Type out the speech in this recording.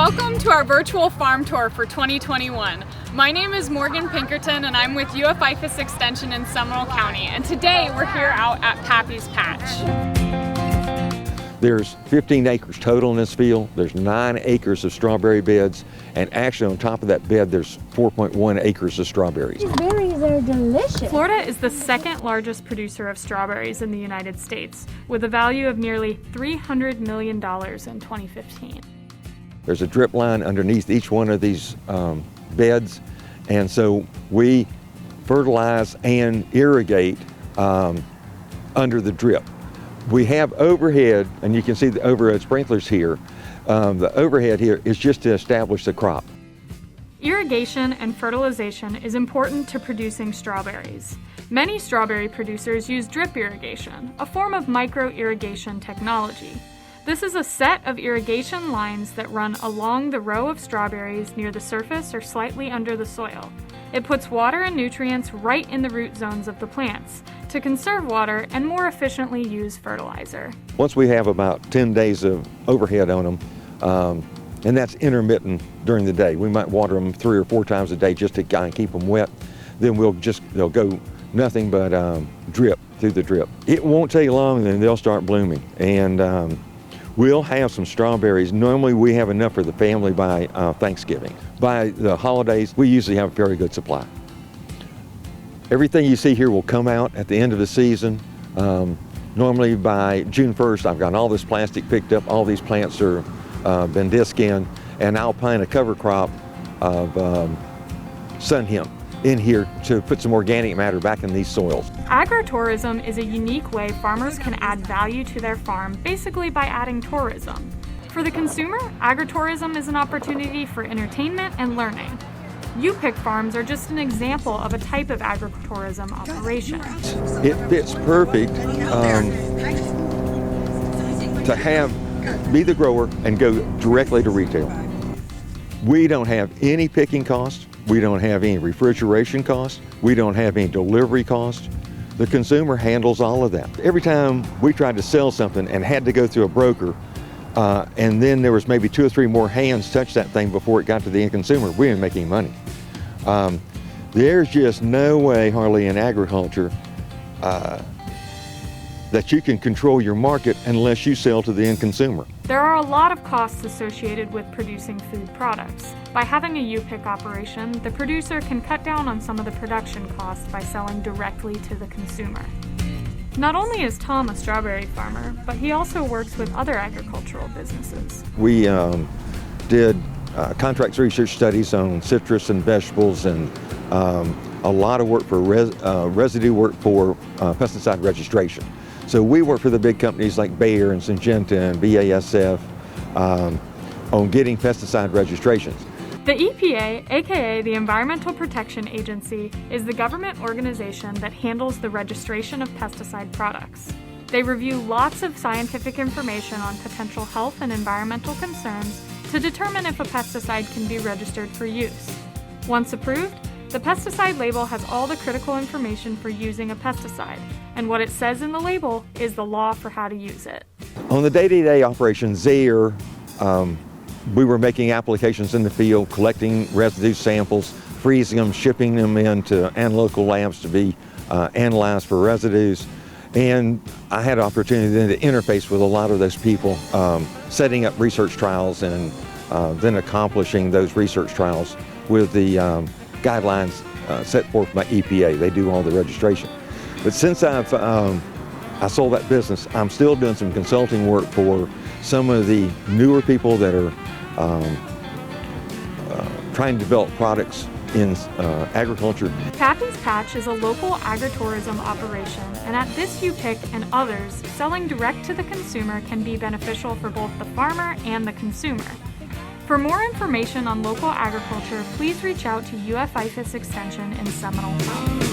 Welcome to our virtual farm tour for 2021. My name is Morgan Pinkerton and I'm with IFAS Extension in Seminole County, and today we're here out at Pappy's Patch. There's 15 acres total in this field. There's 9 acres of strawberry beds, and actually on top of that bed there's 4.1 acres of strawberries. These berries are delicious. Florida is the second largest producer of strawberries in the United States, with a value of nearly $300 million in 2015. There's a drip line underneath each one of these beds, and so we fertilize and irrigate under the drip. We have overhead, and you can see the overhead sprinklers here. The overhead here is just to establish the crop. Irrigation and fertilization is important to producing strawberries. Many strawberry producers use drip irrigation, a form of micro-irrigation technology. This is a set of irrigation lines that run along the row of strawberries near the surface or slightly under the soil. It puts water and nutrients right in the root zones of the plants to conserve water and more efficiently use fertilizer. Once we have about 10 days of overhead on them, and that's intermittent during the day. We might water them 3 or 4 times a day just to kind of keep them wet. Then they'll go nothing but drip through the drip. It won't take long, then they'll start blooming. And we'll have some strawberries. Normally we have enough for the family by Thanksgiving. By the holidays, we usually have a very good supply. Everything you see here will come out at the end of the season. Normally by June 1st, I've got all this plastic picked up, all these plants are been disc in, and I'll plant a cover crop of sun hemp in here to put some organic matter back in these soils. Agritourism is a unique way farmers can add value to their farm, basically by adding tourism. For the consumer, agritourism is an opportunity for entertainment and learning. U-Pick farms are just an example of a type of agritourism operation. It fits perfect to be the grower and go directly to retail. We don't have any picking costs. We don't have any refrigeration costs. We don't have any delivery costs. The consumer handles all of that. Every time we tried to sell something and had to go through a broker, and then there was maybe 2 or 3 more hands touch that thing before it got to the end consumer, we didn't make any money. There's just no way, hardly in agriculture, that you can control your market unless you sell to the end consumer. There are a lot of costs associated with producing food products. By having a U-Pick operation, the producer can cut down on some of the production costs by selling directly to the consumer. Not only is Tom a strawberry farmer, but he also works with other agricultural businesses. We did contract research studies on citrus and vegetables, and a lot of work for residue work for pesticide registration. So we work for the big companies like Bayer and Syngenta and BASF on getting pesticide registrations. The EPA, aka the Environmental Protection Agency, is the government organization that handles the registration of pesticide products. They review lots of scientific information on potential health and environmental concerns to determine if a pesticide can be registered for use. Once approved, the pesticide label has all the critical information for using a pesticide, and what it says in the label is the law for how to use it. On the day-to-day operations there, we were making applications in the field, collecting residue samples, freezing them, shipping them into local labs to be analyzed for residues. And I had an opportunity then to interface with a lot of those people, setting up research trials and then accomplishing those research trials with the guidelines set forth by EPA. They do all the registration. But since I sold that business, I'm still doing some consulting work for some of the newer people that are trying to develop products in agriculture. Pappy's Patch is a local agritourism operation, and at this U-Pick and others, selling direct to the consumer can be beneficial for both the farmer and the consumer. For more information on local agriculture, please reach out to IFAS Extension in Seminole County.